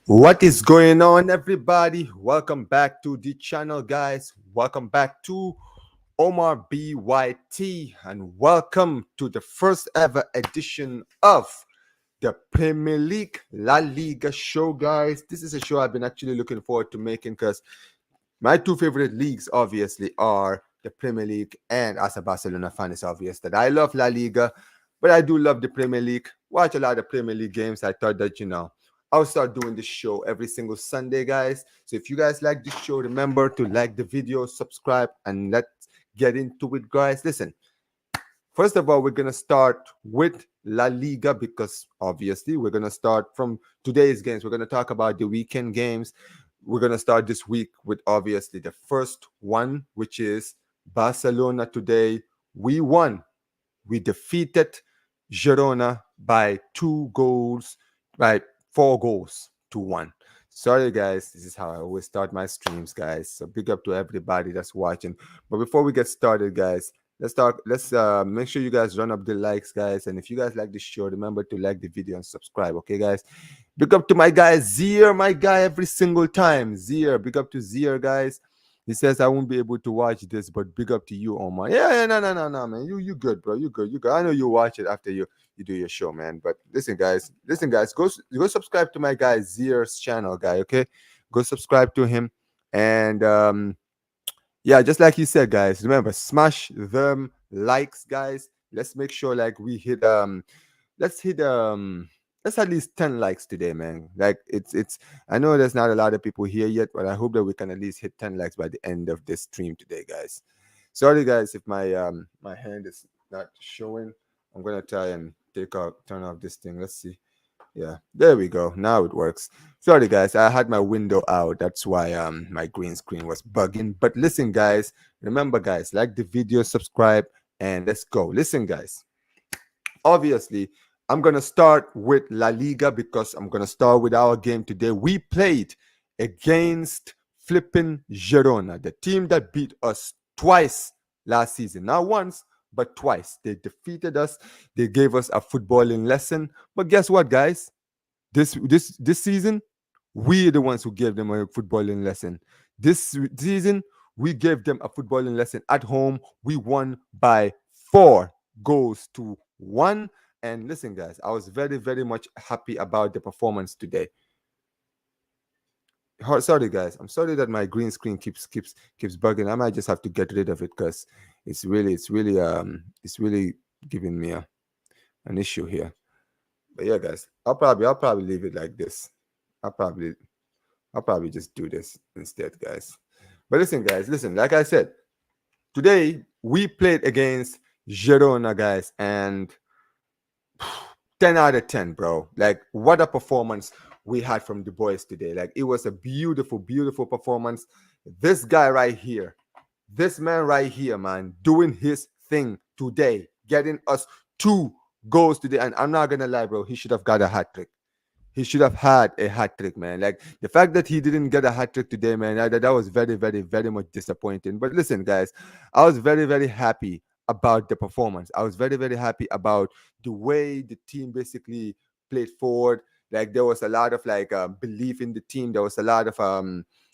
What is going on, everybody? Welcome back to the channel, guys. Welcome back to Omar BYT, and welcome to the first ever edition of the Premier League La Liga show, guys. This is a show I've been actually looking forward to making because my two favorite leagues, obviously, are the Premier League, and as a Barcelona fan, it's obvious that I love La Liga, but I do love the Premier League. Watch a lot of Premier League games. I thought that, I'll start doing this show every single Sunday, guys. So if you guys like this show, remember to like the video, subscribe, and let's get into it, guys. Listen, first of all, we're going to start with La Liga because obviously we're going to start from today's games. We're going to talk about the weekend games. We're going to start this week with obviously the first one, which is Barcelona today. We won. We defeated Girona by 2 goals, by 4 goals to 1. Sorry, guys. This is how I always start my streams, guys. So big up to everybody that's watching. But before we get started, guys, let's talk. Let's make sure you guys run up the likes, guys. And if you guys like the show, remember to like the video and subscribe. Okay, guys. Big up to my guy Zier, my guy every single time. Zier, big up to Zier, guys. He says I won't be able to watch this, but big up to you, Omar. Yeah, no, man. You good, bro. You good. I know you watch it after you do your show, man. But listen, guys. Go subscribe to my guy Zier's channel, guy. Okay, go subscribe to him, and yeah, just like you said, guys. Remember, smash them likes, guys. Let's make sure like we hit let's hit let's at least 10 likes today, man. Like it's I know there's not a lot of people here yet, but I hope that we can at least hit 10 likes by the end of this stream today, guys. Sorry, guys, if my hand is not showing. I'm gonna try and turn off this thing. Let's see. Yeah, there we go. Now it works. Sorry, guys, I had my window out. That's why my green screen was bugging. But listen, guys, remember, guys, like the video, subscribe, and let's go. Listen, guys. Obviously, I'm going to start with La Liga because I'm going to start with our game today. We played against flipping Girona, the team that beat us twice last season. Not once, but twice. They defeated us. They gave us a footballing lesson. But guess what, guys? This season, we're the ones who gave them a footballing lesson. This season, we gave them a footballing lesson at home. We won by 4 goals to 1. And listen, guys, I was very, very much happy about the performance today. Sorry, guys. I'm sorry that my green screen keeps bugging. I might just have to get rid of it because it's really giving me an issue here. But yeah, guys, I'll probably leave it like this. I'll probably just do this instead, guys. But listen, guys, like I said, today we played against Girona, guys, and 10 out of 10, bro. Like, what a performance we had from the boys today. Like, it was a beautiful, beautiful performance. This guy right here, this man right here, man, doing his thing today, getting us 2 goals today. And I'm not gonna lie, bro, he should have got a hat trick. He should have had a hat trick, man. Like the fact that he didn't get a hat trick today, man, that was very, very, very much disappointing. But listen, guys, I was very, very happy about the performance. I was very, very happy about the way the team basically played forward. Like there was a lot of like belief in the team. There was a lot of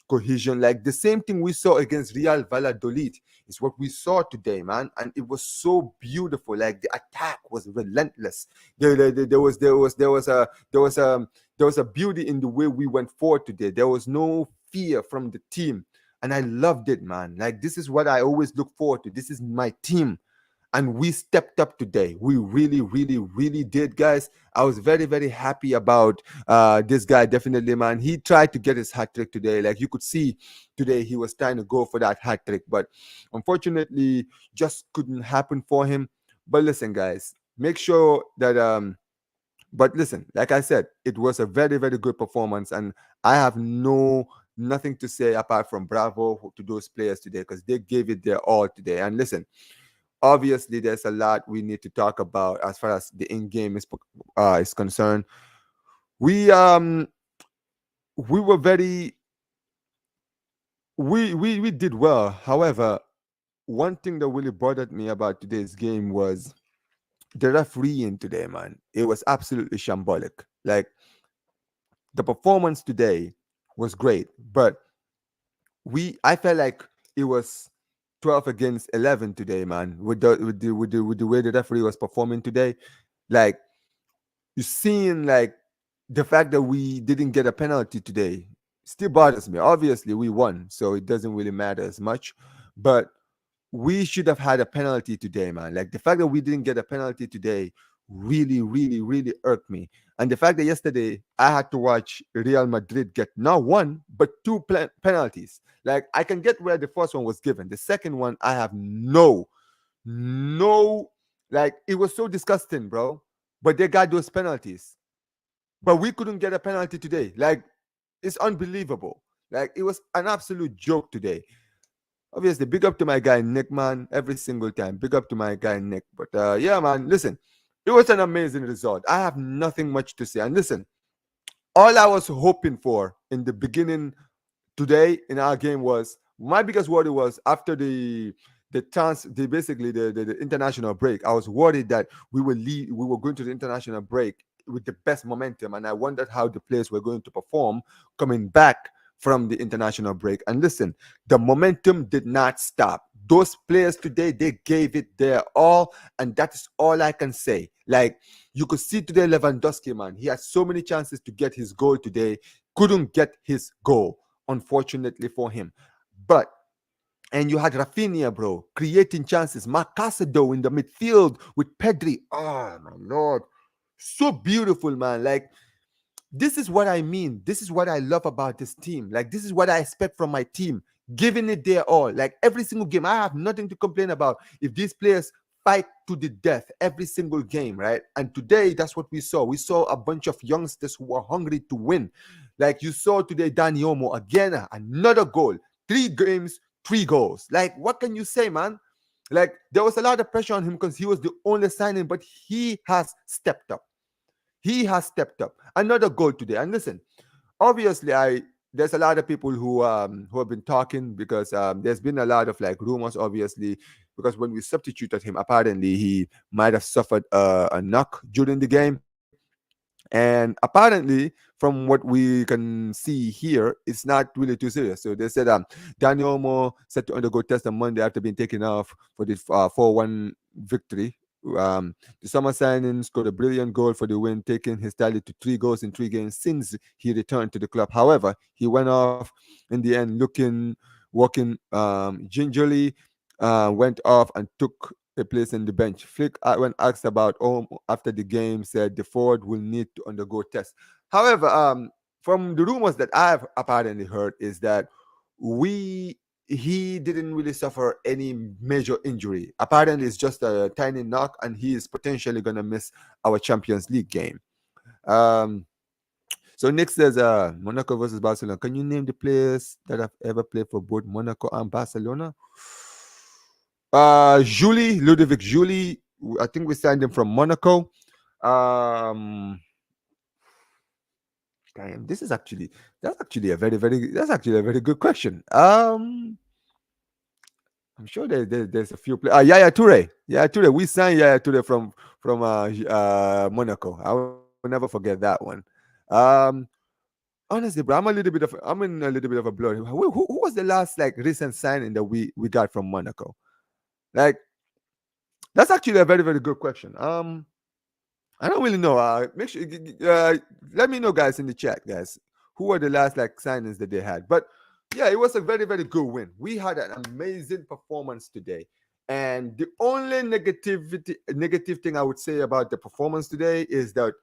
cohesion. Like the same thing we saw against Real Valladolid is what we saw today, man. And it was so beautiful. Like the attack was relentless. There was a beauty in the way we went forward today. There was no fear from the team. And I loved it, man. Like this is what I always look forward to. This is my team. And we stepped up today. We really, really, really did, guys. I was very, very happy about this guy. Definitely, man. He tried to get his hat trick today. Like you could see today, he was trying to go for that hat trick, but unfortunately, just couldn't happen for him. But listen, guys, make sure that but listen, like I said, it was a very, very good performance, and I have nothing to say apart from bravo to those players today because they gave it their all today. And listen, obviously there's a lot we need to talk about as far as the in-game is concerned. We were very we did well. However, one thing that really bothered me about today's game was the refereeing today, man. It was absolutely shambolic. Like the performance today was great, but I felt like it was 12 against 11 today, man. With the way the referee was performing today, like you seeing like the fact that we didn't get a penalty today still bothers me. Obviously, we won, so it doesn't really matter as much. But we should have had a penalty today, man. Like the fact that we didn't get a penalty today really, really, really irked me. And the fact that yesterday I had to watch Real Madrid get not one but two penalties. Like I can get where the first one was given. The second one, I have no, like it was so disgusting, bro. But they got those penalties. But we couldn't get a penalty today. Like it's unbelievable. Like it was an absolute joke today. Obviously, big up to my guy Nick, man. Every single time, big up to my guy Nick. But yeah, man, listen, it was an amazing result. I have nothing much to say. And listen, all I was hoping for in the beginning today in our game was my biggest worry was after the international break. I was worried that we were going to the international break with the best momentum, and I wondered how the players were going to perform coming back from the international break. And listen, the momentum did not stop. Those players today, they gave it their all, and that is all I can say. Like you could see today, Lewandowski, man, he had so many chances to get his goal today, couldn't get his goal, unfortunately for him. But and you had Rafinha, bro, creating chances. Marc Casado in the midfield with Pedri. Oh my lord, so beautiful, man. Like this is what I mean. This is what I love about this team. Like this is what I expect from my team, giving it their all. Like every single game, I have nothing to complain about if these players fight to the death every single game, right? And today, that's what we saw. We saw a bunch of youngsters who were hungry to win. Like you saw today, Dani Olmo again, another goal. 3 games, 3 goals. Like what can you say, man? Like there was a lot of pressure on him because he was the only signing, but he has stepped up. He has stepped up. Another goal today. And listen, obviously, I there's a lot of people who have been talking because there's been a lot of like rumors, obviously, because when we substituted him, apparently he might have suffered a knock during the game. And apparently, from what we can see here, it's not really too serious. So they said Daniel Olmo set to undergo test on Monday after being taken off for the 4-1 victory. The summer signing scored a brilliant goal for the win, taking his tally to 3 goals in 3 games since he returned to the club. However, he went off in the end walking gingerly, went off and took a place on the bench. Flick, when asked about after the game, said the forward will need to undergo tests. However, from the rumors that I've apparently heard is that we he didn't really suffer any major injury. Apparently, it's just a tiny knock, and he is potentially going to miss our Champions League game. Um, so Nick says, Monaco versus Barcelona. Can you name the players that have ever played for both Monaco and Barcelona? Julie, Ludovic Julie. I think we signed him from Monaco. Um, Damn, that's actually a very good question. I'm sure there's a few players. Yaya Toure. We signed Yaya Toure from Monaco. I will never forget that one. Um, Honestly, bro, I'm in a little bit of a blur. Who was the last like recent signing that we got from Monaco? Like that's actually a very good question. I don't really know. Make sure let me know, guys, in the chat, guys, who were the last like signings that they had. But yeah, it was a very good win. We had an amazing performance today, and the only negative thing I would say about the performance today is that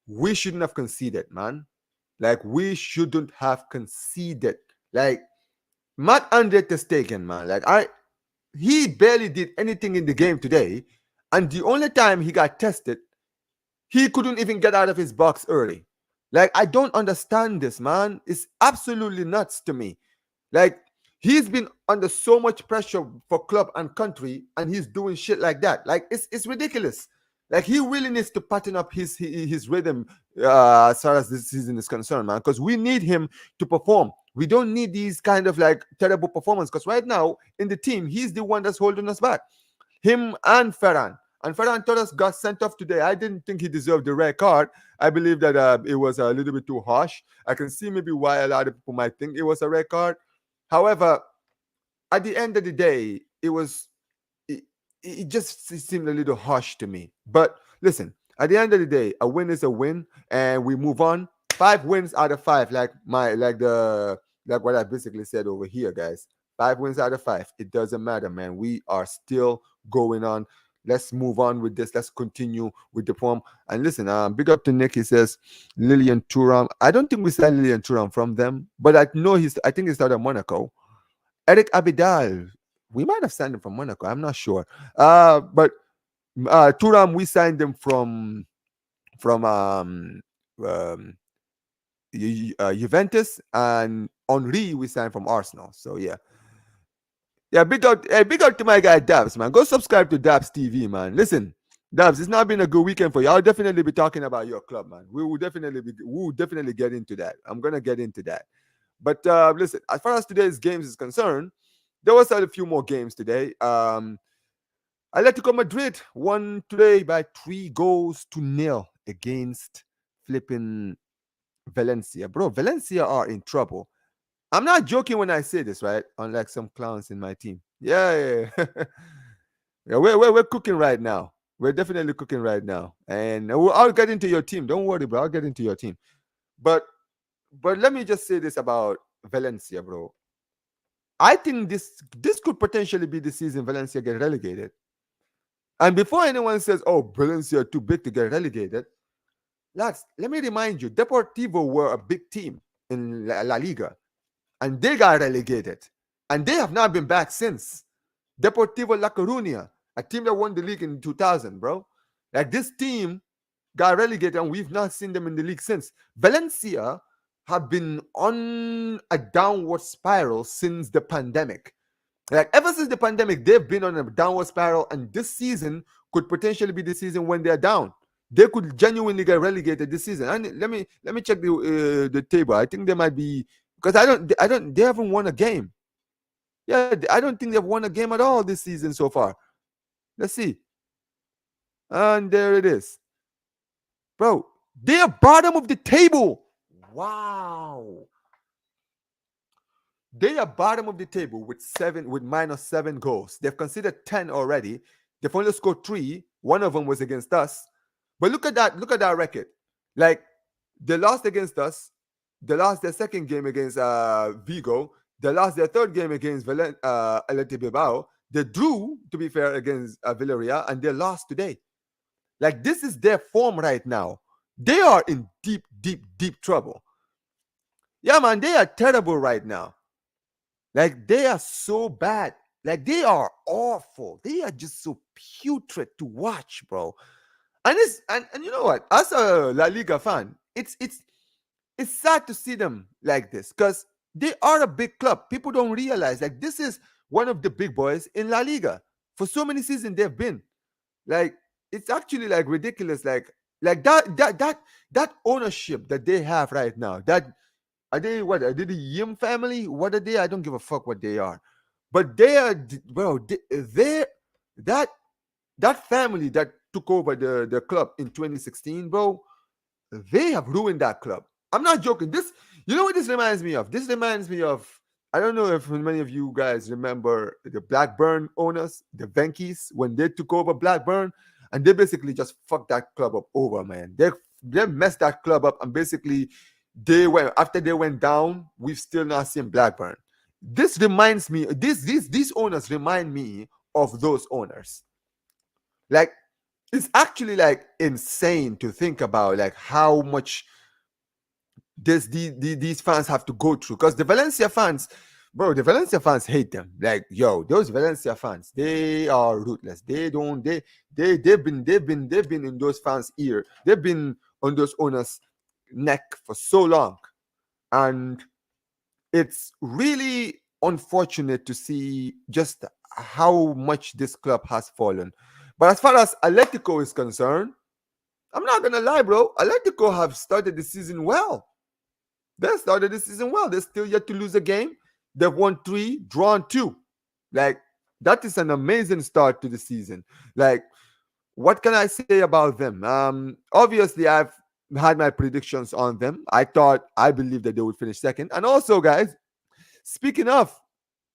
we shouldn't have conceded, man. Like we shouldn't have conceded. Like Matt Andre Stegen, man. He barely did anything in the game today, and the only time he got tested he couldn't even get out of his box early. Like, I don't understand this, man. It's absolutely nuts to me. Like, he's been under so much pressure for club and country, and he's doing shit like that. Like, it's ridiculous. Like, he really needs to pattern up his rhythm as far as this season is concerned, man. Because we need him to perform. We don't need these kind of like terrible performance. Because right now in the team, he's the one that's holding us back. Him and Ferran. And Ferran Torres got sent off today. I didn't think he deserved the red card. I believe that it was a little bit too harsh. I can see maybe why a lot of people might think it was a red card. However, at the end of the day, it, it just seemed a little harsh to me. But listen, at the end of the day, a win is a win, and we move on. 5 wins out of 5, like what I basically said over here, guys. 5 wins out of 5. It doesn't matter, man. We are still going on. Let's move on with this. Let's continue with the poem. And listen, big up to Nick. He says Lilian Thuram. I don't think we signed Lilian Thuram from them, but I know I think he started at Monaco. Eric Abidal. We might have signed him from Monaco. I'm not sure. But Thuram, we signed him from Juventus, and Henri we signed from Arsenal. So yeah. Yeah, big out to my guy Dabs, man. Go subscribe to Dabs TV, man. Listen, Dabs, it's not been a good weekend for you. I'll definitely be talking about your club, man. We will definitely get into that. I'm gonna get into that. But listen, as far as today's games is concerned, there was a few more games today. Atletico Madrid won today by 3-0 against flipping Valencia. Bro, Valencia are in trouble. I'm not joking when I say this, right? Unlike some clowns in my team. Yeah. Yeah, we're cooking right now. We're definitely cooking right now. And I'll get into your team. Don't worry, bro. I'll get into your team. But let me just say this about Valencia, bro. I think this could potentially be the season Valencia get relegated. And before anyone says, oh, Valencia are too big to get relegated, lads, let me remind you, Deportivo were a big team in La Liga. And they got relegated. And they have not been back since. Deportivo La Coruña, a team that won the league in 2000, bro. Like, this team got relegated, and we've not seen them in the league since. Valencia have been on a downward spiral since the pandemic. Like, ever since the pandemic, they've been on a downward spiral, and this season could potentially be the season when they're down. They could genuinely get relegated this season. And let me check the table. I think they might be, because they haven't won a game. Yeah, I don't think they've won a game at all this season so far. Let's see. And there it is. Bro, they are bottom of the table. Wow. They are bottom of the table with -7 goals. They've considered 10 already. They've only scored 3. One of them was against us. But look at that record. Like, they lost against us. They lost their second game against Vigo. They lost their third game against Athletic Bilbao. They drew, to be fair, against Villarreal, and they lost today. Like, this is their form right now. They are in deep, deep, deep trouble. Yeah, man, they are terrible right now. Like, they are so bad. Like, they are awful. They are just so putrid to watch, bro. And you know what? As a La Liga fan, it's sad to see them like this, because they are a big club. People don't realize, like, this is one of the big boys in La Liga. For so many seasons they've been. Like, it's actually like ridiculous. Like that ownership that they have right now. That are they the Yim family? What are they? I don't give a fuck what they are. But they are, bro. That family that took over the club in 2016, bro. They have ruined that club. I'm not joking. You know what this reminds me of? This reminds me of, I don't know if many of you guys remember the Blackburn owners, the Venkies, when they took over Blackburn, and they basically just fucked that club up over, man. They messed that club up, and basically after they went down, we've still not seen Blackburn. This reminds me, these owners remind me of those owners. Like, it's actually like insane to think about, like, how much these fans have to go through, because the Valencia fans hate them. Like, yo, those Valencia fans, they are ruthless. They've been in those fans' ear. They've been on those owners' neck for so long, and it's really unfortunate to see just how much this club has fallen. But as far as Atletico is concerned, I'm not gonna lie, bro. Atletico have started the season well. They're still yet to lose a game. They've won 3, drawn 2. Like, that is an amazing start to the season. Like, what can I say about them? Obviously, I've had my predictions on them. I believe that they would finish second. And also, guys, speaking of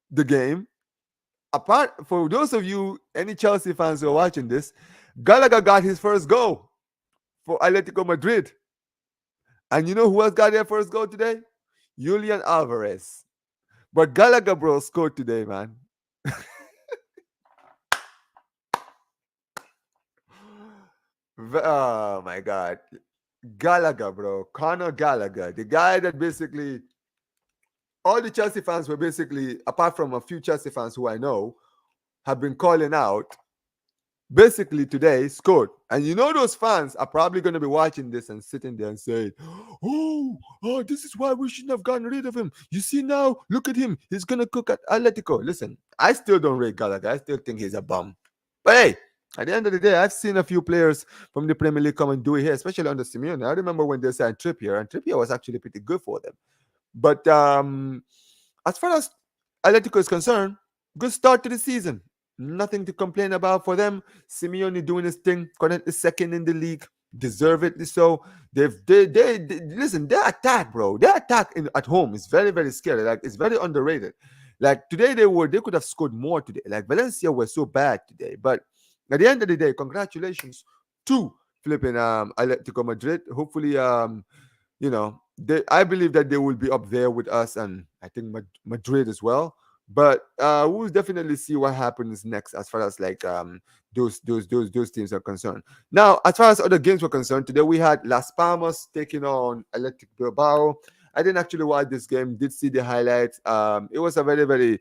the game, apart for those of you, any Chelsea fans who are watching this, Gallagher got his first goal for Atletico Madrid. And you know who else got their first goal today? Julian Alvarez. But Gallagher, bro, scored today, man. Oh my God. Gallagher, bro. Conor Gallagher. The guy that basically all the Chelsea fans were basically, apart from a few Chelsea fans who I know, have been calling out, basically today scored. And you know those fans are probably going to be watching this and sitting there and saying, oh, this is why we shouldn't have gotten rid of him. You see now, look at him. He's going to cook at Atletico. Listen, I still don't rate Gallagher. I still think he's a bum. But hey, at the end of the day, I've seen a few players from the Premier League come and do it here, especially under Simeone. I remember when they signed Trippier, and Trippier was actually pretty good for them. But as far as Atletico is concerned, good start to the season. Nothing to complain about for them. Simeone doing his thing, currently second in the league, deservedly so. They listen. Their attack, bro. Their attack at home is very very scary. Like it's very underrated. Like today they could have scored more today. Like Valencia were so bad today, but at the end of the day, congratulations to flipping Atletico Madrid. Hopefully I believe that they will be up there with us, and I think Madrid as well. But we'll definitely see what happens next as far as like those teams are concerned. Now, as far as other games were concerned, today we had Las Palmas taking on Athletic Bilbao. I didn't actually watch this game. Did see the highlights. It was a very very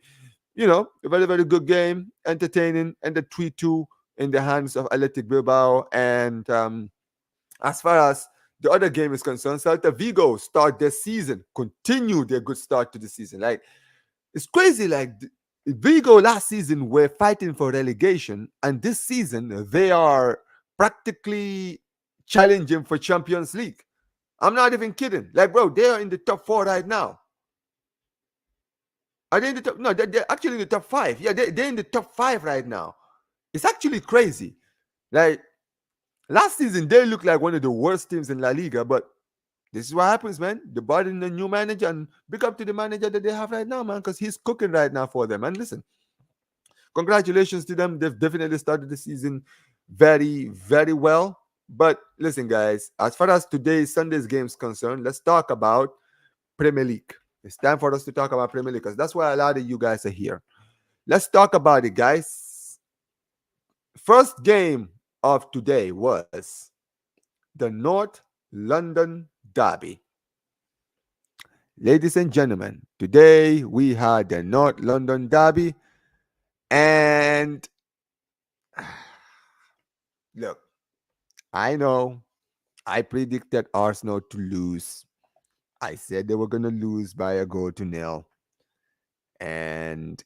a very very good game, entertaining, and the 3-2 in the hands of Athletic Bilbao. And as far as the other game is concerned, Celta Vigo start their season, continue their good start to the season. Like it's crazy. Like Vigo last season were fighting for relegation, and this season they are practically challenging for Champions League. I'm not even kidding. Like, bro, they are in the top 4 right now. Are they in the top? No, they're actually in the top 5. Yeah, they're in the top 5 right now. It's actually crazy. Like last season, they looked like one of the worst teams in La Liga, but this is what happens, man. They brought in a new manager, and big up to the manager that they have right now, man, because he's cooking right now for them. And listen, congratulations to them. They've definitely started the season very, very well. But listen, guys, as far as today's Sunday's games concerned, let's talk about Premier League. It's time for us to talk about Premier League because that's why a lot of you guys are here. Let's talk about it, guys. First game of today was the North London Derby. Ladies and gentlemen, today we had the North London Derby, and look, I know I predicted Arsenal to lose. I said they were going to lose by a goal to nil. And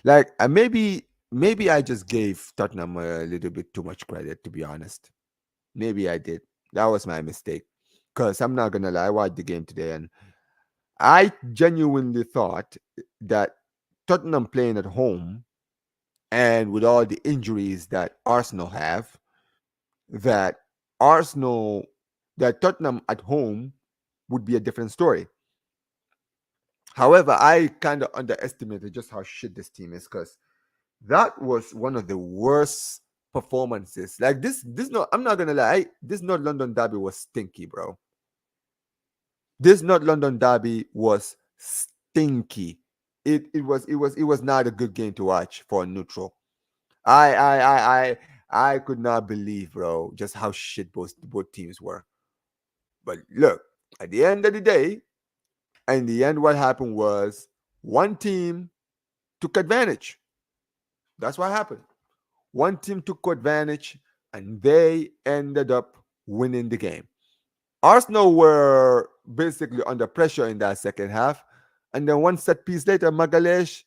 like maybe I just gave Tottenham a little bit too much credit, to be honest. Maybe I did. That was my mistake. Because I'm not gonna lie, I watched the game today and I genuinely thought that Tottenham playing at home and with all the injuries that Arsenal have, that Arsenal that Tottenham at home would be a different story. However, I kind of underestimated just how shit this team is because that was one of the worst performances. Like this not I'm not gonna lie, this North London Derby was stinky, bro. This North London Derby was stinky. It was not a good game to watch for a neutral. I could not believe, bro, just how shit both teams were. But look, at the end of the day, in the end, what happened was one team took advantage. That's what happened. One team took advantage and they ended up winning the game. Arsenal were basically under pressure in that second half. And then one set piece later, Magalesh,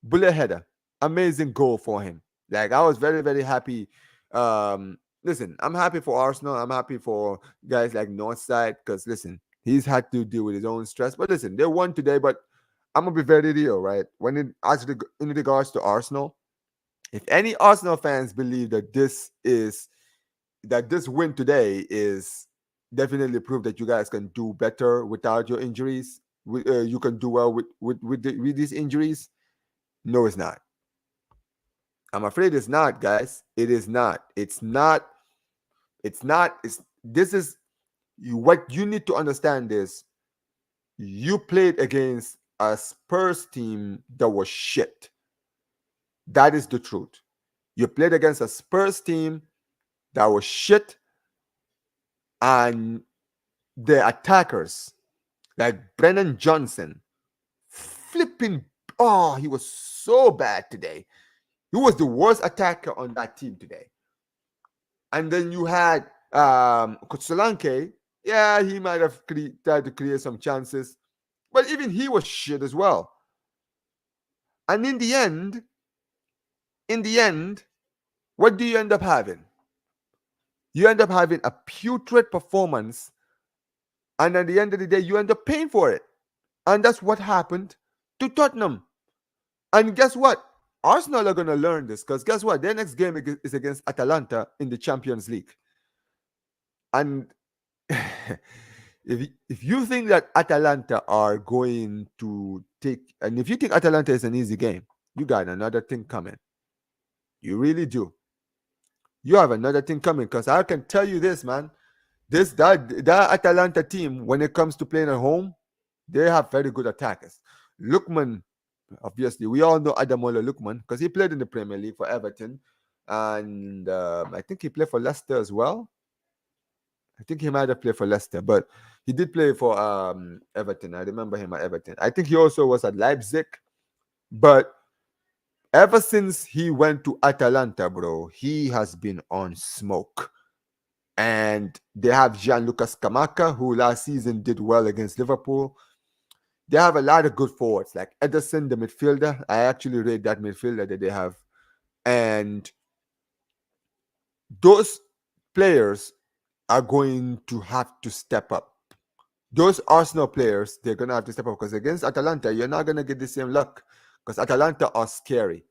bullet header. Amazing goal for him. Like, I was very, very happy. Listen, I'm happy for Arsenal. I'm happy for guys like Northside because, listen, he's had to deal with his own stress. But listen, they won today. But I'm gonna be very real, right? In regards to Arsenal, if any Arsenal fans believe that this win today is definitely proof that you guys can do better without your injuries, you can do well with these injuries. No, it's not. I'm afraid it's not, guys. It is not. It's not. It's not. It's this is what you need to understand is you played against a Spurs team that was shit. That is the truth. You played against a Spurs team that was shit, and the attackers like Brennan Johnson, flipping. Oh, he was so bad today. He was the worst attacker on that team today. And then you had Kutsulanke. Yeah, he might have tried to create some chances, but even he was shit as well. And in the end, what do you end up having? You end up having a putrid performance, and at the end of the day, you end up paying for it. And that's what happened to Tottenham. And guess what? Arsenal are going to learn this because guess what? Their next game is against Atalanta in the Champions League. And if you think that Atalanta are going to take, and if you think Atalanta is an easy game, you got another thing coming. You really do. You have another thing coming because I can tell you this, man. That Atalanta team, when it comes to playing at home, they have very good attackers. Lookman, obviously, we all know Adamola Lookman because he played in the Premier League for Everton, and I think he played for Leicester as well. I think he might have played for Leicester, but he did play for Everton. I remember him at Everton. I think he also was at Leipzig, but ever since he went to Atalanta, bro, he has been on smoke. And they have Gianluca Scamacca, who last season did well against Liverpool. They have a lot of good forwards, like Ederson, the midfielder. I actually rate that midfielder that they have. And those players are going to have to step up. Those Arsenal players, they're going to have to step up because against Atalanta, you're not going to get the same luck because Atalanta are scary.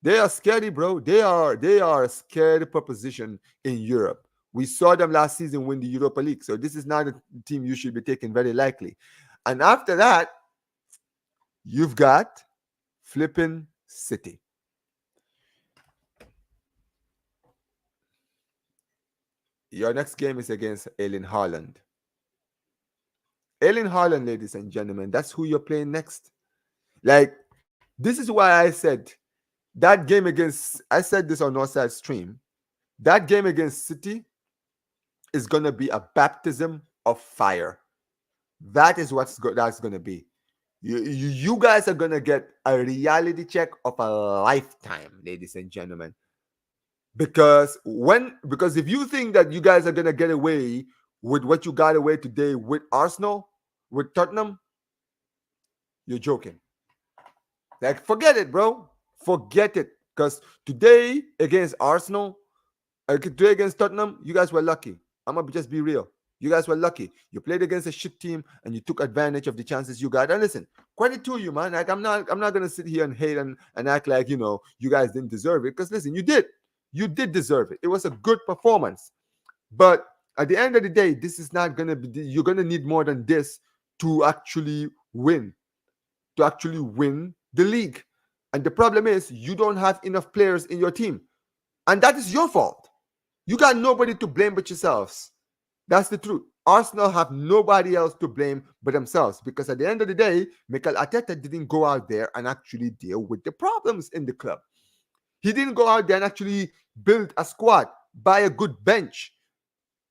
They are scary, bro. They are a scary proposition in Europe. We saw them last season win the Europa League. So this is not a team you should be taking very likely. And after that, you've got flipping City. Your next game is against Erling Haaland. Erling Haaland, ladies and gentlemen, that's who you're playing next. Like, this is why I said that game against, I said this on Northside Stream, that game against City is going to be a baptism of fire. That is that's going to be. You guys are going to get a reality check of a lifetime, ladies and gentlemen. Because if you think that you guys are going to get away with what you got away today with Arsenal, with Tottenham, you're joking. Like, forget it, bro. Forget it. Because today against Arsenal, today against Tottenham, you guys were lucky. I'm going to just be real. You guys were lucky. You played against a shit team and you took advantage of the chances you got. And listen, credit to you, man. Like, I'm not gonna sit here and hate and act like, you guys didn't deserve it. Because listen, you did. You did deserve it. It was a good performance. But at the end of the day, this is not gonna be, you're gonna need more than this to actually win. To actually win the league. And the problem is you don't have enough players in your team. And that is your fault. You got nobody to blame but yourselves. That's the truth. Arsenal have nobody else to blame but themselves because at the end of the day, Mikel Arteta didn't go out there and actually deal with the problems in the club. He didn't go out there and actually build a squad, buy a good bench.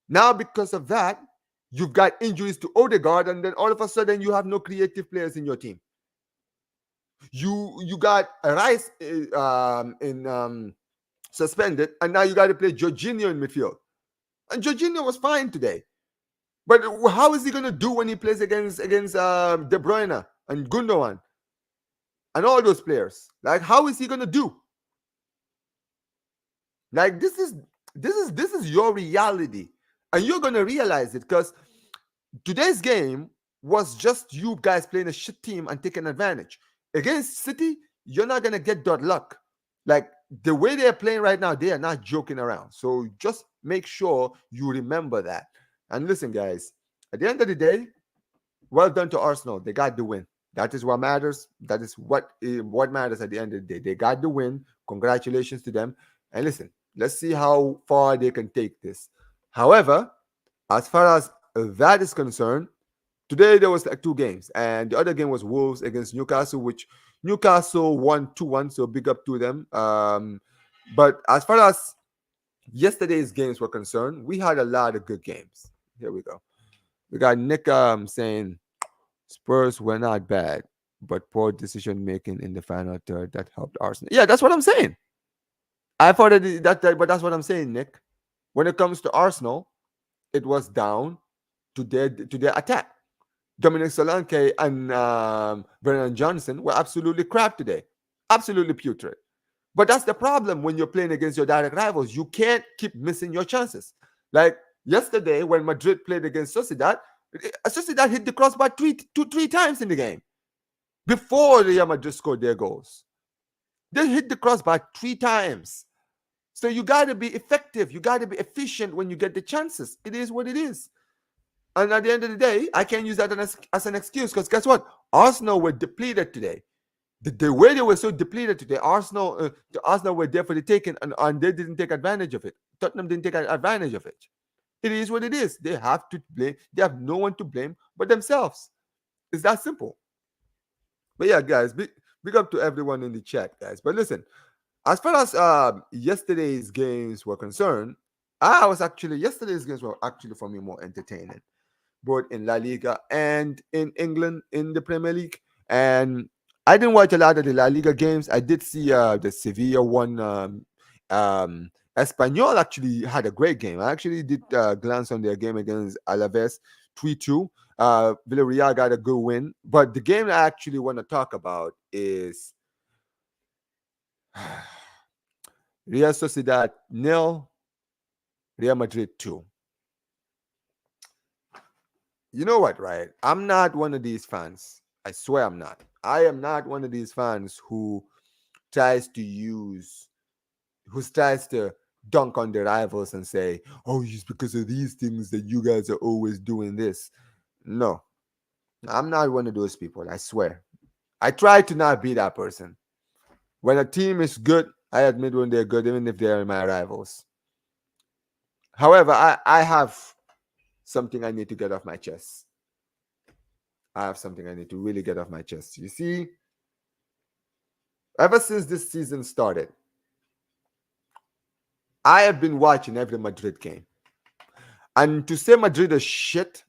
Now, because of that, you've got injuries to Odegaard, and then all of a sudden you have no creative players in your team. You got a Rice suspended, and now you got to play Jorginho in midfield. And Jorginho was fine today. But how is he going to do when he plays against De Bruyne and Gundogan and all those players? Like, how is he going to do? Like, this is your reality. And you're going to realize it because today's game was just you guys playing a shit team and taking advantage. Against City, you're not gonna get that luck. Like the way they're playing right now, they are not joking around. So just make sure you remember that. And listen, guys, at the end of the day, well done to Arsenal. They got the win. That is what matters. That is what matters at the end of the day. They got the win. Congratulations to them. And listen, let's see how far they can take this. However, as far as that is concerned, today there was like two games, and the other game was Wolves against Newcastle, which Newcastle won 2-1. So big up to them. But as far as yesterday's games were concerned, we had a lot of good games. Here we go. We got Nick saying Spurs were not bad, but poor decision making in the final third that helped Arsenal. Yeah, that's what I'm saying. I thought but that's what I'm saying, Nick. When it comes to Arsenal, it was down to their attack. Dominic Solanke and Brennan Johnson were absolutely crap today, absolutely putrid. But that's the problem when you're playing against your direct rivals. You can't keep missing your chances. Like yesterday when Madrid played against Sociedad, Sociedad hit the crossbar three times in the game before Real Madrid scored their goals. They hit the crossbar 3 times. So you got to be effective. You got to be efficient when you get the chances. It is what it is. And at the end of the day, I can't use that as an excuse because guess what? Arsenal were depleted today. The way they were so depleted today, the Arsenal were there for the taking, and they didn't take advantage of it. Tottenham didn't take advantage of it. It is what it is. They have to blame. They have no one to blame but themselves. It's that simple. But yeah, guys, big up to everyone in the chat, guys. But listen, as far as yesterday's games were concerned, yesterday's games were actually for me more entertaining, both in La Liga and in England in the Premier League. And I didn't watch a lot of the La Liga games. I did see the Sevilla one. Espanyol actually had a great game. I actually did glance on their game against Alaves, 3-2. Villarreal got a good win. But the game I actually want to talk about is Real Sociedad 0, Real Madrid 2. You know what, right? I'm not one of these fans. I swear I'm not. I am not one of these fans who tries to dunk on their rivals and say, oh, it's because of these things that you guys are always doing this. No, I'm not one of those people. I swear. I try to not be that person. When a team is good, I admit when they're good, even if they're my rivals. However, I have something I need to get off my chest. I have something I need to really get off my chest. You see, ever since this season started, I have been watching every Madrid game. And to say Madrid is shit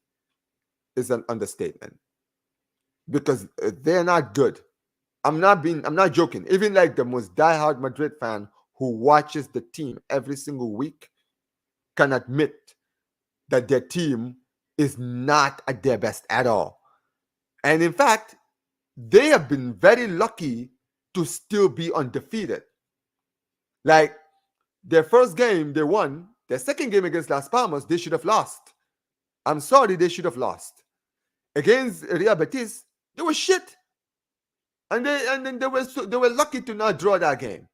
is an understatement. Because they're not good. I'm not joking. Even like the most diehard Madrid fan who watches the team every single week can admit that their team is not at their best at all. And in fact, they have been very lucky to still be undefeated. Like their first game, they won. Their second game against Las Palmas, they should have lost. I'm sorry, they should have lost. Against Real Betis, they were shit. And then they were lucky to not draw that game.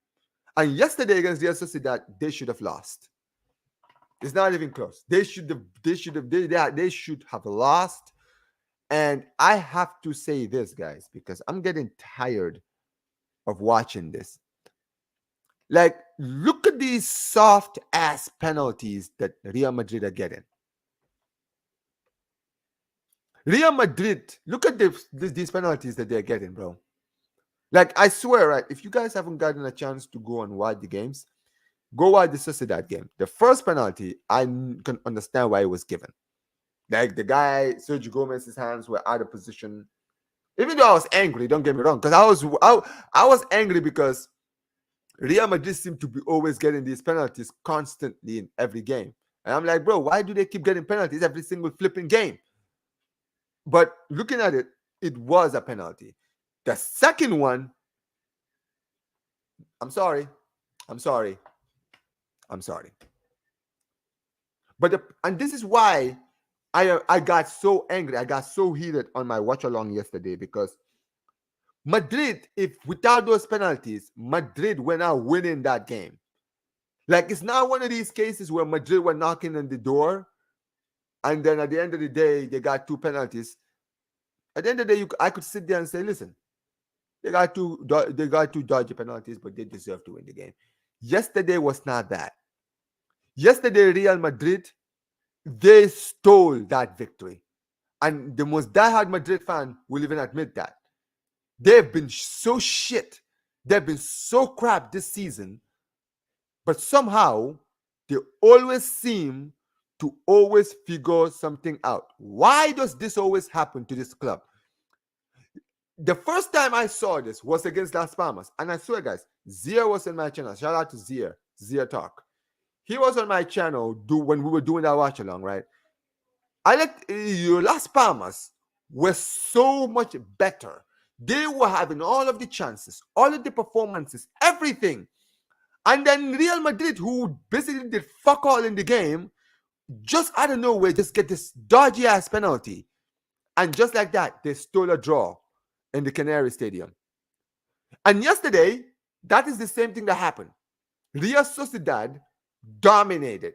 And yesterday against Real Sociedad, they should have lost. It's not even close. They should have lost. And I have to say this, guys, because I'm getting tired of watching this. Like, look at these soft ass penalties that Real Madrid are getting. Real Madrid, look at these penalties that they're getting, bro. Like, I swear, right? If you guys haven't gotten a chance to go and watch the games, go watch the Sociedad game. The first penalty, I can understand why it was given. Like, the guy, Sergio Gomez's hands were out of position. Even though I was angry, don't get me wrong, because I was angry because Real Madrid seem to be always getting these penalties constantly in every game. And I'm like, bro, why do they keep getting penalties every single flipping game? But looking at it, it was a penalty. The second one, I'm sorry. But and this is why I got so angry. I got so heated on my watch along yesterday because Madrid, if without those penalties, Madrid were not winning that game. Like it's not one of these cases where Madrid were knocking on the door, and then at the end of the day they got two penalties. At the end of the day, I could sit there and say, listen, they got two dodgy penalties, but they deserve to win the game. Yesterday was not that. Yesterday, Real Madrid, they stole that victory. And the most diehard Madrid fan will even admit that. They've been so shit. They've been so crap this season. But somehow, they always seem to always figure something out. Why does this always happen to this club? The first time I saw this was against Las Palmas. And I swear, guys, Zia was in my channel. Shout out to Zia Talk. He was on my channel when we were doing that watch along, right? I let Las Palmas were so much better. They were having all of the chances, all of the performances, everything. And then Real Madrid, who basically did fuck all in the game, just out of nowhere, just get this dodgy ass penalty. And just like that, they stole a draw in the Canary Stadium. And yesterday, that is the same thing that happened. Real Sociedad dominated.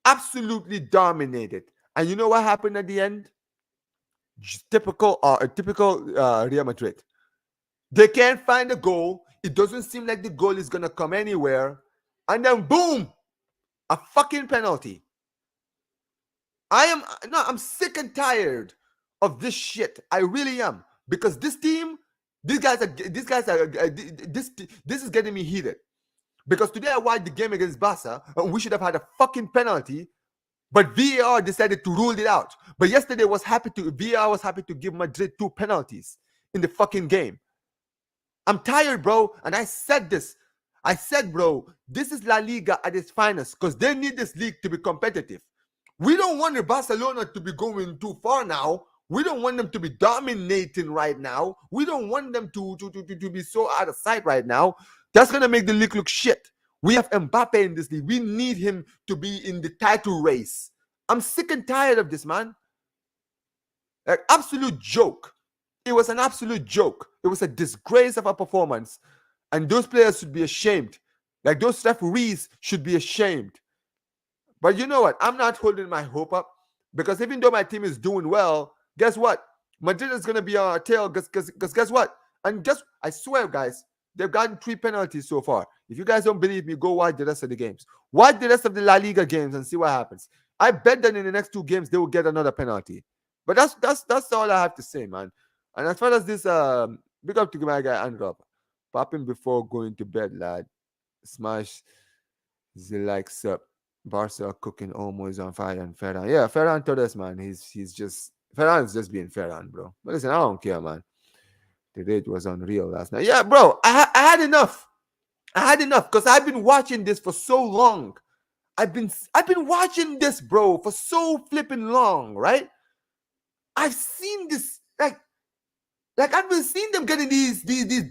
Absolutely dominated. And you know what happened at the end? Typical Real Madrid. They can't find a goal. It doesn't seem like the goal is gonna come anywhere. And then boom, a fucking penalty. I'm sick and tired of this shit. I really am. Because this is getting me heated. Because today I watched the game against Barca and we should have had a fucking penalty, but VAR decided to rule it out. But yesterday VAR was happy to give Madrid two penalties in the fucking game. I'm tired, bro. And I said this. I said, bro, this is La Liga at its finest because they need this league to be competitive. We don't want the Barcelona to be going too far now. We don't want them to be dominating right now. We don't want them to be so out of sight right now. That's going to make the league look shit. We have Mbappe in this league. We need him to be in the title race. I'm sick and tired of this, man. Like, absolute joke. It was an absolute joke. It was a disgrace of a performance. And those players should be ashamed. Like, those referees should be ashamed. But you know what? I'm not holding my hope up. Because even though my team is doing well, guess what? Madrid is going to be on our tail. Because guess what? And I swear, guys, they've gotten 3 penalties so far. If you guys don't believe me, go watch the rest of the games. Watch the rest of the La Liga games and see what happens. I bet that in the next 2 games, they will get another penalty. But that's all I have to say, man. And as far as this, big up to my guy, Androp. Popping before going to bed, lad. Smash the likes up. Barca cooking almost on fire and Ferran. Yeah, Ferran Torres, man. Ferran's just being Ferran, bro. But listen, I don't care, man. The rate was unreal last night. Yeah, bro, I had enough. I had enough because I've been watching this for so long. I've been watching this, bro, for so flipping long, right? I've seen this, like I've been seeing them getting these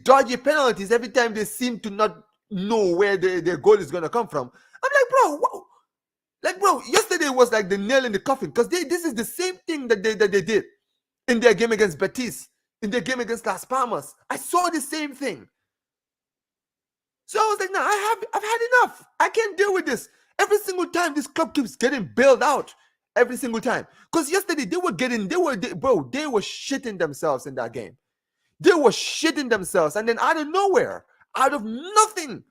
dodgy penalties every time they seem to not know where their goal is gonna come from. I'm like, bro, wow. Like, bro, yesterday was like the nail in the coffin because this is the same thing that they did in their game against Betis, in their game against Las Palmas. I saw the same thing. So I was like, nah, I've had enough. I can't deal with this. Every single time this club keeps getting bailed out. Every single time. Because yesterday they were shitting themselves in that game. They were shitting themselves. And then out of nowhere, out of nothing,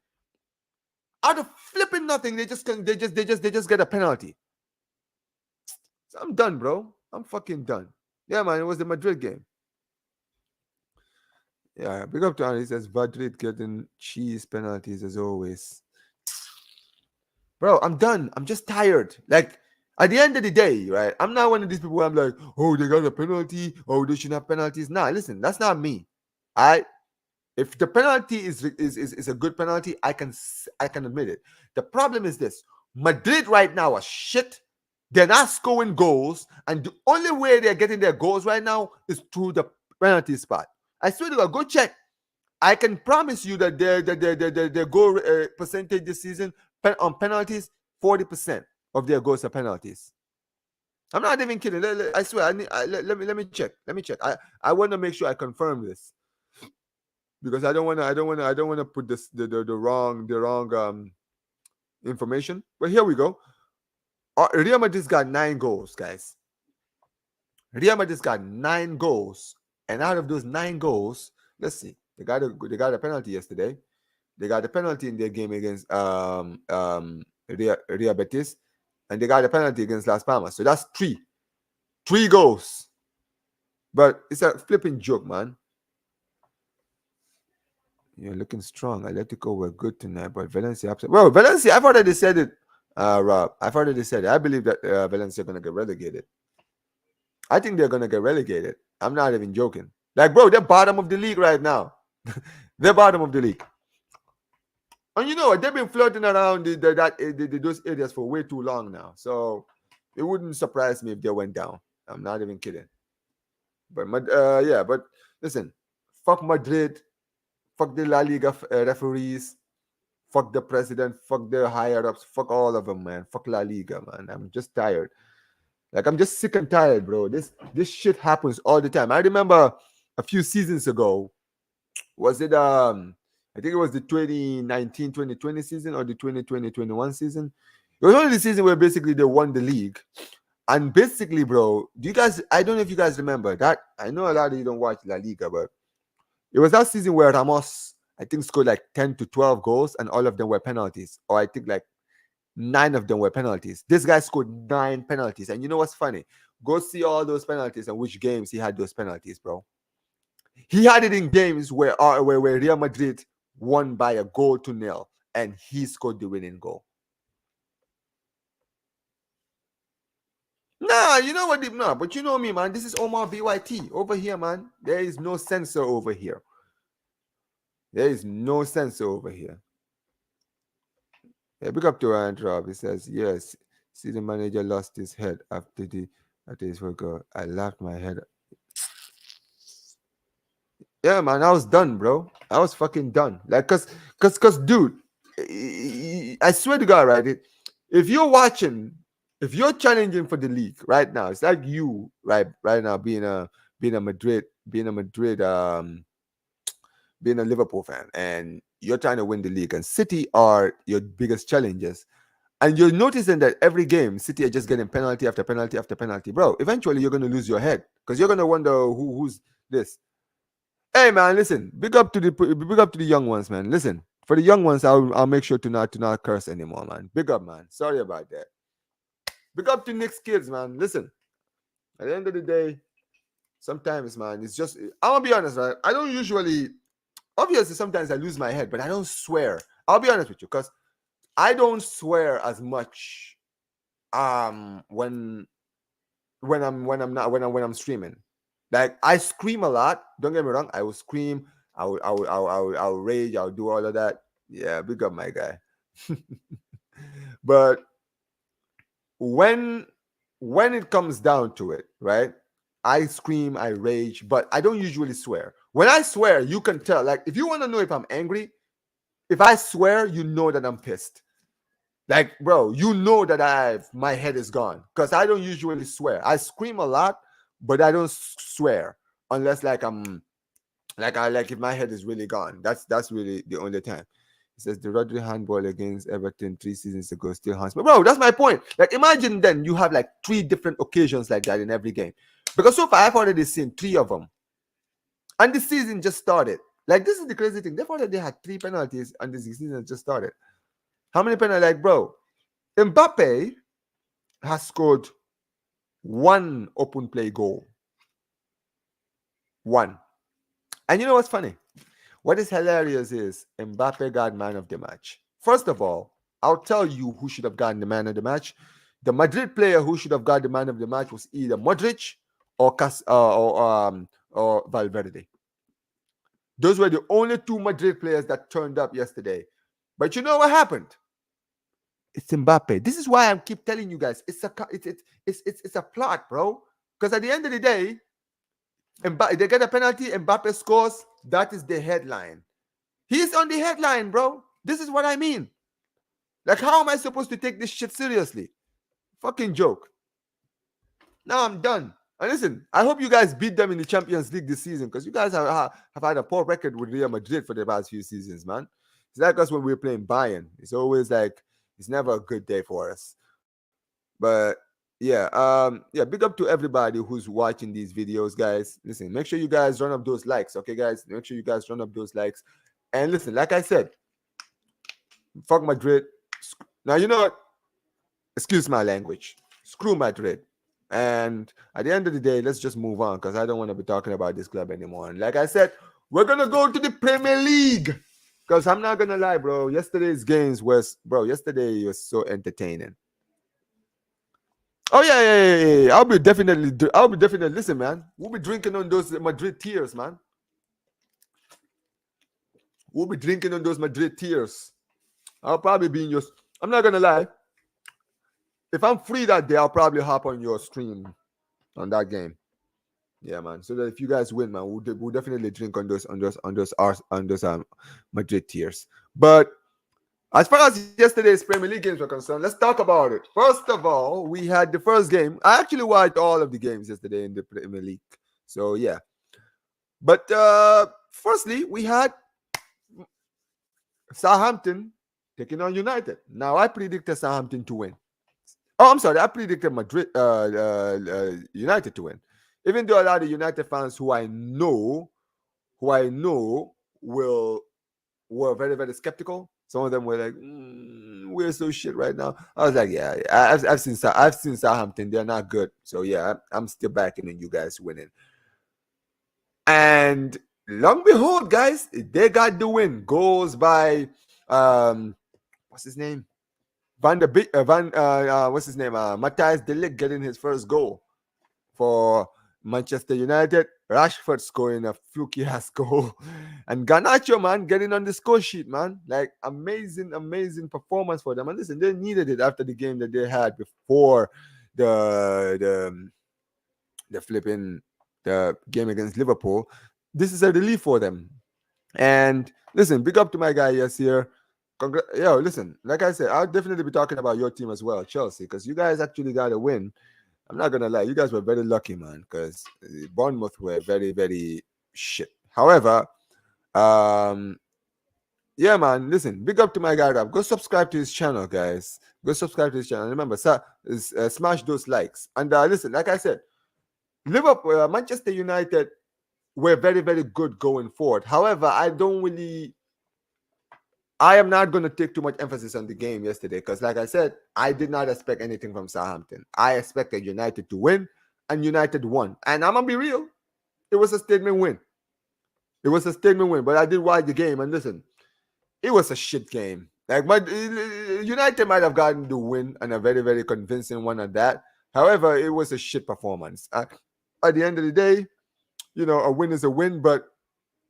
out of flipping nothing, they just get a penalty. So I'm done, bro. I'm fucking done. Yeah, man, it was the Madrid game. Yeah, big up to Andy. He says Madrid getting cheese penalties as always. Bro, I'm done. I'm just tired. Like, at the end of the day, right? I'm not one of these people where I'm like, oh, they got a penalty. Oh, they shouldn't have penalties. Nah, listen, that's not me. If the penalty is a good penalty, I can admit it. The problem is this: Madrid right now are shit. They're not scoring goals, and the only way they're getting their goals right now is through the penalty spot. I swear to God, go check. I can promise you that their goal percentage this season on penalties, 40% of their goals are penalties. I'm not even kidding. I swear. Let me check. Let me check. I want to make sure I confirm this because I don't wanna put the wrong information. But here we go. Real Madrid's got 9 goals, guys. Real Madrid's got 9 goals, and out of those 9 goals, let's see, they got a penalty yesterday. They got a penalty in their game against Real Betis, and they got a penalty against Las Palmas. So that's three goals. But it's a flipping joke, man. You're looking strong. Atletico were good tonight, but Valencia upset. Well, Valencia, I've already said it, Rob. I've already said it. I believe that Valencia are going to get relegated. I think they're going to get relegated. I'm not even joking. Like, bro, they're bottom of the league right now. They're bottom of the league. And you know what? They've been floating around those areas for way too long now. So it wouldn't surprise me if they went down. I'm not even kidding. But yeah, but listen, fuck Madrid, fuck the La Liga referees, fuck the president, fuck the higher ups, fuck all of them, man. Fuck La Liga, man. I'm just tired. Like, I'm just sick and tired, bro. This shit happens all the time. I remember a few seasons ago. Was it I think it was the 2019-2020 season or the 2020-21 season. It was only the season where basically they won the league. And basically, bro, I don't know if you guys remember that. I know a lot of you don't watch La Liga, but it was that season where Ramos, I think, scored like 10 to 12 goals, and all of them were penalties. Or I think like 9 of them were penalties. This guy scored 9 penalties. And you know what's funny? Go see all those penalties and which games he had those penalties, bro. He had it in games where Real Madrid won by a goal to nil, and he scored the winning goal. Nah, you know what? Nah, but you know me, man. This is Omar BYT over here, man. There is no censor over here. There is no censor over here. Yeah, big up to Ryan Rob. He says, yes, see the manager lost his head after his workout. I laughed my head. Yeah, man, I was done, bro. I was fucking done. Like, cause, dude, I swear to God, right? If you're challenging for the league right now, it's like you, right now, being a Madrid, being a Liverpool fan, and you're trying to win the league, and City are your biggest challenges. And you're noticing that every game, City are just getting penalty after penalty after penalty, bro. Eventually, you're gonna lose your head because you're gonna wonder who's this. Hey man, listen. Big up to the young ones, man. Listen, for the young ones, I'll make sure to not curse anymore, man. Big up, man. Sorry about that. Big up to Nick's kids, man. Listen, at the end of the day, sometimes, man, it's just, I'm gonna be honest, right? I don't usually, obviously, sometimes I lose my head, but I don't swear. I'll be honest with you, because I don't swear as much when I'm streaming. Like, I scream a lot. Don't get me wrong. I will scream. I'll rage. I'll do all of that. Yeah, big up my guy. But when it comes down to it, right? I scream, I rage, but I don't usually swear. When I swear, you can tell. Like, if you want to know if I'm angry, if I swear, you know that I'm pissed. Like, bro, you know that my head is gone because I don't usually swear. I scream a lot, but I don't swear unless like if my head is really gone. That's really the only time. It says the Rodri handball against Everton 3 seasons ago still haunts me. Bro, that's my point. Like, imagine then you have like 3 different occasions like that in every game. Because so far I've already seen 3 of them. And the season just started. Like, this is the crazy thing. They've already had 3 penalties and the season just started. How many penalties? Like, bro, Mbappe has scored 1 open play goal. 1. And you know what's funny? What is hilarious is Mbappe got man of the match. First of all, I'll tell you who should have gotten the man of the match. The Madrid player who should have got the man of the match was either Modric or Valverde. Those were the only 2 Madrid players that turned up yesterday. But you know what happened? It's Mbappe. This is why I keep telling you guys, it's a plot, bro. Because at the end of the day, they get a penalty, Mbappe scores. That is the headline. He's on the headline, bro. This is what I mean. Like, how am I supposed to take this shit seriously? Fucking joke. Now I'm done. And listen, I hope you guys beat them in the Champions League this season because you guys have had a poor record with Real Madrid for the past few seasons, man. It's like us when we're playing Bayern. It's always like it's never a good day for us. But yeah, big up to everybody who's watching these videos, guys. Listen, make sure you guys run up those likes, okay, guys? Make sure you guys run up those likes. And listen, like I said, fuck Madrid. Now you know what? Excuse my language. Screw Madrid. And at the end of the day, let's just move on because I don't want to be talking about this club anymore. And like I said, we're gonna go to the Premier League. Because I'm not gonna lie, bro. Yesterday was so entertaining. Oh yeah. I'll be definitely. Listen, man. We'll be drinking on those Madrid tears, man. We'll be drinking on those Madrid tears. I'll probably be in your. I'm not gonna lie. If I'm free that day, I'll probably hop on your stream on that game. Yeah, man. So that if you guys win, man, we'll definitely drink on those Madrid tears. But as far as yesterday's Premier League games were concerned, let's talk about it. First of all, we had the first game. I actually watched all of the games yesterday in the Premier League. So yeah. But firstly, we had Southampton taking on United. Now I predicted Southampton to win. Oh, I'm sorry. I predicted United to win. Even though a lot of United fans who I know were very, very skeptical. Some of them were like, "We're so shit right now." I was like, "Yeah, I've seen Southampton. They're not good. So yeah, I'm still backing on you guys winning." And long and behold, guys, they got the win. Goals by what's his name? What's his name? Matthias de Ligt getting his first goal for Manchester United. Rashford scoring a fluky ass goal. And Garnacho, man, getting on the score sheet, man. Like, amazing performance for them. And listen, they needed it after the game that they had before the game against Liverpool. This is a relief for them. And listen, big up to my guy yes here. Yo, listen, like I said, I'll definitely be talking about your team as well, Chelsea, because you guys actually got a win. I'm not gonna lie, you guys were very lucky, man, because Bournemouth were very, very shit. However, yeah, man, listen, big up to my guy Rap. Go subscribe to his channel, guys. Go subscribe to his channel. Remember, smash those likes. And listen, like I said, Liverpool, Manchester United were very, very good going forward. However, I am not going to take too much emphasis on the game yesterday because, like I said, I did not expect anything from Southampton. I expected United to win, and United won. And I'm going to be real. It was a statement win. But I did watch the game, and listen, it was a shit game. Like, United might have gotten the win and a very, very convincing one at that. However, it was a shit performance. At the end of the day, a win is a win, but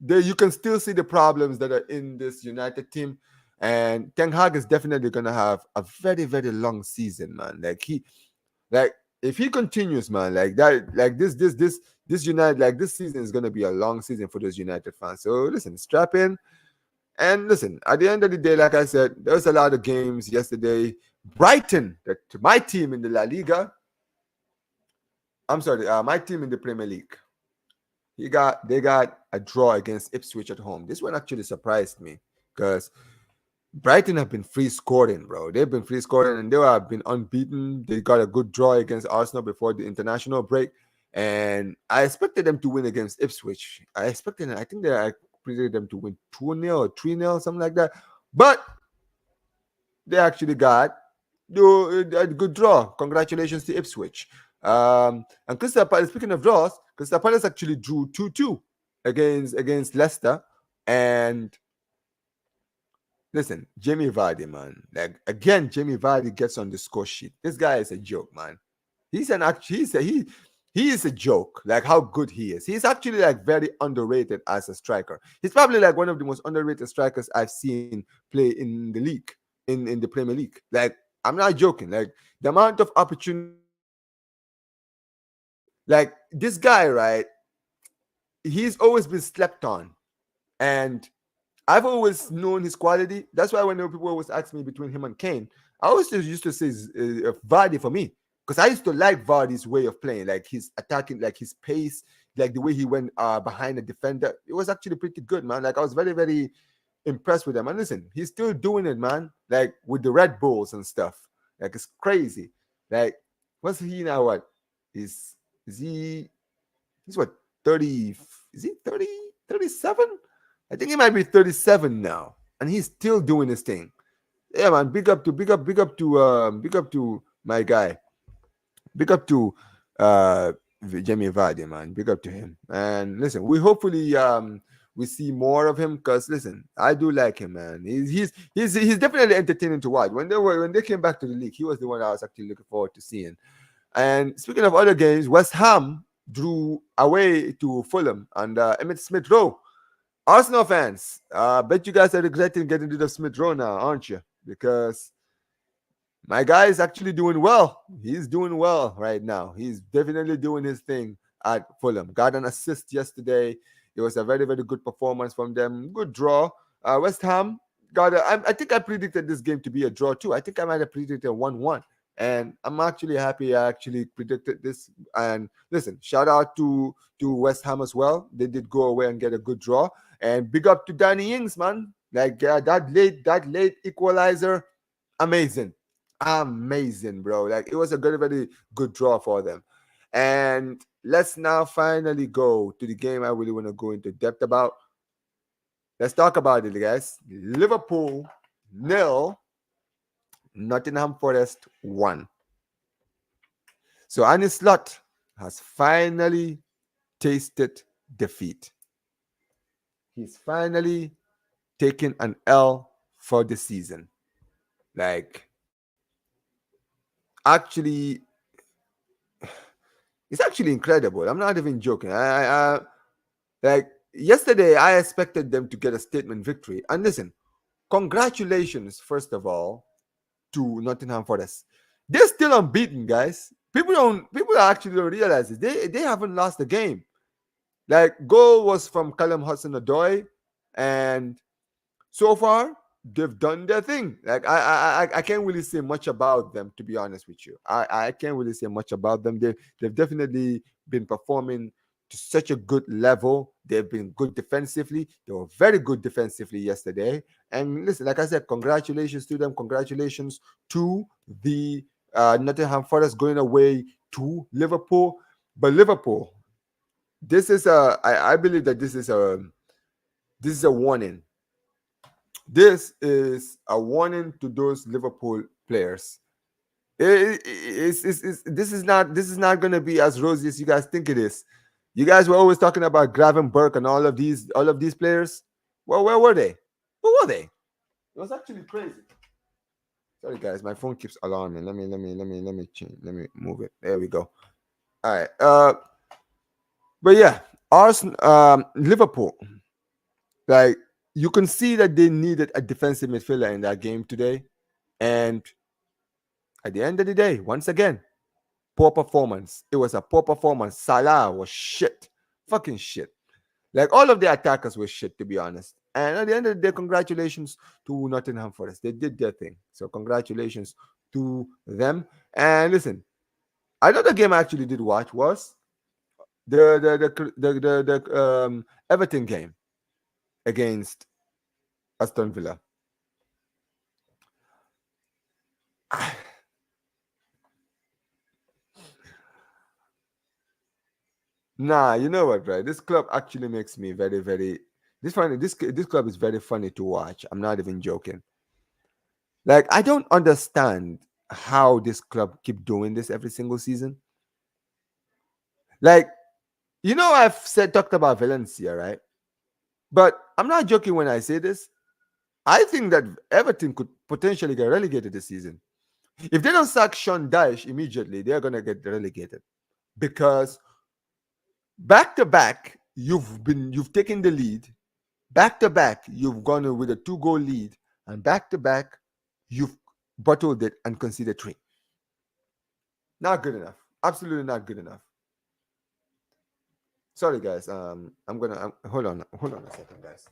you can still see the problems that are in this United team, and Ten Hag is definitely gonna have a very, very long season, man. If he continues, man, like that, like this United, like this season is gonna be a long season for those United fans. So listen, strap in, and listen. At the end of the day, like I said, there was a lot of games yesterday. Brighton, my team in the La Liga. I'm sorry, my team in the Premier League. They got a draw against Ipswich at home. This one actually surprised me because Brighton have been free scoring, bro. They've been free scoring and they have been unbeaten. They got a good draw against Arsenal before the international break. And I expected them to win against Ipswich. I think I predicted them to win 2-0 or 3-0, something like that. But they actually got a good draw. Congratulations to Ipswich. And Crystal Palace, speaking of draws, Crystal Palace actually drew 2-2 against Leicester. And listen, Jamie Vardy, man. Like, again, Jamie Vardy gets on the score sheet. This guy is a joke, man. He is a joke, like how good he is. He's actually like very underrated as a striker. He's probably like one of the most underrated strikers I've seen play in the league, in the Premier League. Like, I'm not joking. Like, the amount of opportunity. Like, this guy, right? He's always been slept on. And I've always known his quality. That's why when people always ask me between him and Kane, I always used to say Vardy for me. because I used to like Vardy's way of playing, like his attacking, like his pace, like the way he went behind the defender. It was actually pretty good, man. Like I was very, very impressed with him. And listen, he's still doing it, man. Like with the Red Bulls and stuff. Like it's crazy. Like what's he now? What is he? He's what 30? Is he 30? 37? I think he might be 37 now, and he's still doing his thing. Yeah, man. Big up to my guy. Big up to uh Jamie Vardy, man. Big up to him. And listen, we hopefully we see more of him because listen, I do like him, man. He's definitely entertaining to watch. When they came back to the league, he was the one I was actually looking forward to seeing. And speaking of other games, West Ham drew away to Fulham and Emmett Smith Rowe. Arsenal fans, bet you guys are regretting getting rid of Smith Rowe now, aren't you? Because my guy is actually doing well. He's doing well right now. He's definitely doing his thing at Fulham. Got an assist yesterday. It was a very, very good performance from them. Good draw. West Ham got I think I predicted this game to be a draw too. I think I might have predicted a 1-1. And I'm actually happy I actually predicted this. And listen, shout out to West Ham as well. They did go away and get a good draw. And big up to Danny Ings, man. Like that late equalizer, amazing. Amazing, bro. Like it was a very, very good draw for them. And let's now finally go to the game I really want to go into depth about. Let's talk about it, guys. Liverpool nil, Nottingham Forest 1. So Arne Slot has finally tasted defeat. He's finally taken an L for the season. Like, actually, it's actually incredible. I'm not even joking. Like yesterday, I expected them to get a statement victory. And listen, congratulations, first of all, to Nottingham Forest. They're still unbeaten, guys. People actually don't realize it. They haven't lost a game. Like goal was from Callum Hudson-Odoi, and so far they've done their thing. Like I can't really say much about them, to be honest with you. I can't really say much about them. They've definitely been performing to such a good level. They've been good defensively. They were very good defensively yesterday. And listen, like I said, congratulations to them. Congratulations to the Nottingham Forest going away to Liverpool. But Liverpool, I believe that this is a warning. This is a warning to those Liverpool players. This is not going to be as rosy as you guys think it is. You guys were always talking about Gravenberch and all of these players. Well, where were they? Who were they? It was actually crazy. Sorry, guys, my phone keeps alarming. Let me change. Let me move it. There we go. All right. But yeah, Arsenal, Liverpool. Like you can see that they needed a defensive midfielder in that game today, and at the end of the day, once again, poor performance. It was a poor performance. Salah was shit, fucking shit. Like all of the attackers were shit, to be honest. And at the end of the day, congratulations to Nottingham Forest. They did their thing, so congratulations to them. And listen, another game I actually did watch was the Everton game against Aston Villa. Nah, you know what, right? This club actually makes me very, very. This club is very funny to watch. I'm not even joking. Like I don't understand how this club keep doing this every single season. Like I've said talked about Valencia, right? But I'm not joking when I say this. I think that Everton could potentially get relegated this season. If they don't sack Sean Dyche immediately, they're gonna get relegated because back to back you've taken the lead. Back to back you've gone with a 2-goal lead, and back to back you've bottled it and conceded 3. Not good enough. Absolutely not good enough. Sorry, guys. I'm gonna hold on a second, guys.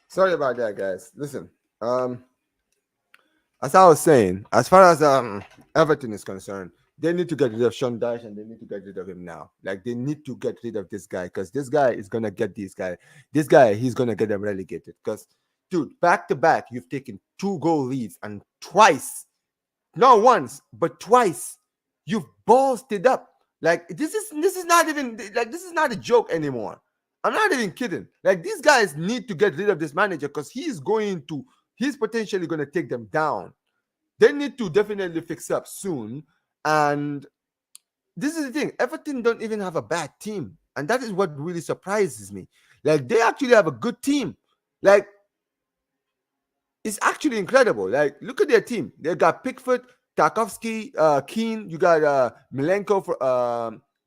Sorry about that, guys. Listen, um, as I was saying, as far as Everton is concerned, they need to get rid of Sean Dyche and they need to get rid of him now. Like they need to get rid of this guy because this guy is gonna get these guys. This guy, he's gonna get them relegated. Because, dude, back to back, you've taken 2 goal leads and twice, not once, but twice, you've ballsed it up. Like this is not even like this is not a joke anymore. I'm not even kidding. Like these guys need to get rid of this manager because he's potentially going to take them down. They need to definitely fix up soon. And this is the thing: Everton don't even have a bad team, and that is what really surprises me. Like they actually have a good team. Like it's actually incredible. Like look at their team. They got Pickford, Tarkovsky, Keane. You got Milenko for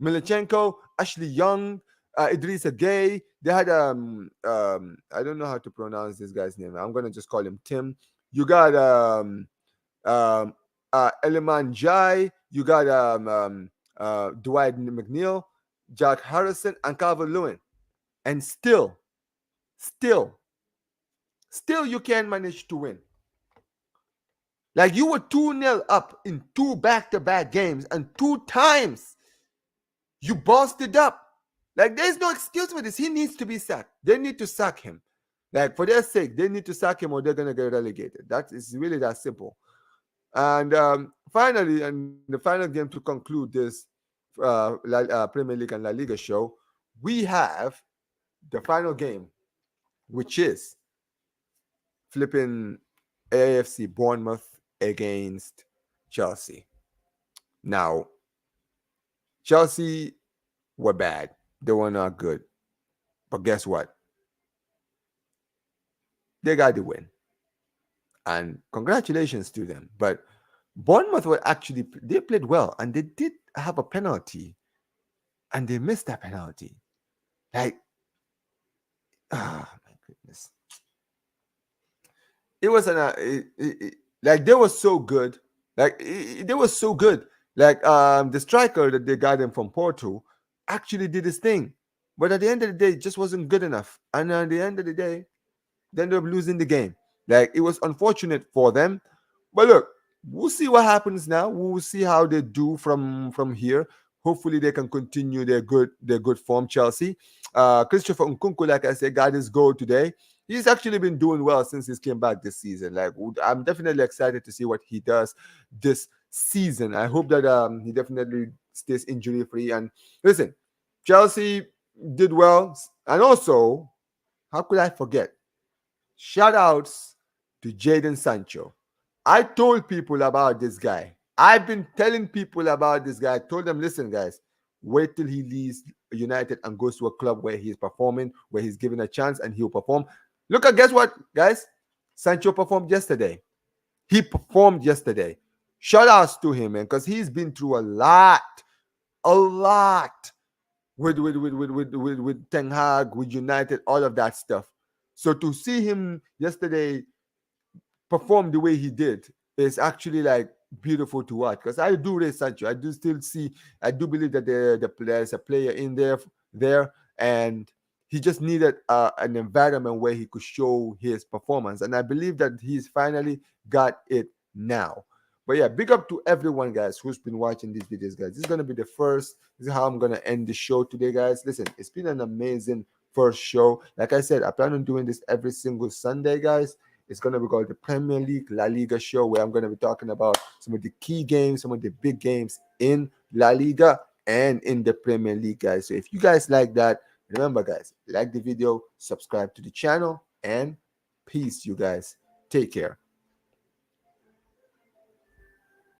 Milichenko, Ashley Young, Idrissa Gay. They had I don't know how to pronounce this guy's name. I'm gonna just call him Tim. You got um Eliman Jai. You got Dwight McNeil, Jack Harrison, and Calvin Lewin. And still, still you can't manage to win. Like you were 2-0 up in 2 back-to-back games, and 2 times you bossed it up. Like there's no excuse for this. He needs to be sacked. They need to sack him. Like for their sake, they need to sack him or they're gonna get relegated. That is really that simple. And finally, and the final game to conclude this Premier League and La Liga show, we have the final game, which is flipping AFC Bournemouth against Chelsea. Now, Chelsea were bad. They were not good. But guess what? They got the win. And congratulations to them. But Bournemouth were actually, they played well and they did have a penalty and they missed that penalty. Like, my goodness. It was like they were so good. Like they were so good. Like the striker that they got him from Porto actually did his thing, but at the end of the day, it just wasn't good enough. And at the end of the day, they ended up losing the game. Like it was unfortunate for them, but look, we'll see what happens now. We'll see how they do from here. Hopefully, they can continue their good form. Chelsea, Christopher Nkunku, like I said, got his goal today. He's actually been doing well since he came back this season. Like I'm definitely excited to see what he does this season. I hope that he definitely stays injury free. And listen, Chelsea did well, and also, how could I forget? Shout outs to Jadon Sancho. I told people about this guy. I've been telling people about this guy. I told them, listen, guys, wait till he leaves United and goes to a club where he's performing, where he's given a chance and he'll perform. Look at, guess what, guys? Sancho performed yesterday. He performed yesterday. Shout outs to him, man, because he's been through a lot with Ten Hag, with United, all of that stuff. So to see him yesterday perform the way he did is actually like beautiful to watch. Because I do rate Sancho. I do still see. I do believe that there's a player in there, and he just needed an environment where he could show his performance. And I believe that he's finally got it now. But yeah, big up to everyone, guys, who's been watching these videos, guys. This is gonna be the first. This is how I'm gonna end the show today, guys. Listen, it's been an amazing first show. Like I said, I plan on doing this every single Sunday, guys. It's going to be called the Premier League La Liga show, where I'm going to be talking about some of the key games, some of the big games in La Liga and in the Premier League, guys. So if you guys like that, remember, guys, like the video, subscribe to the channel, and peace, you guys. Take care.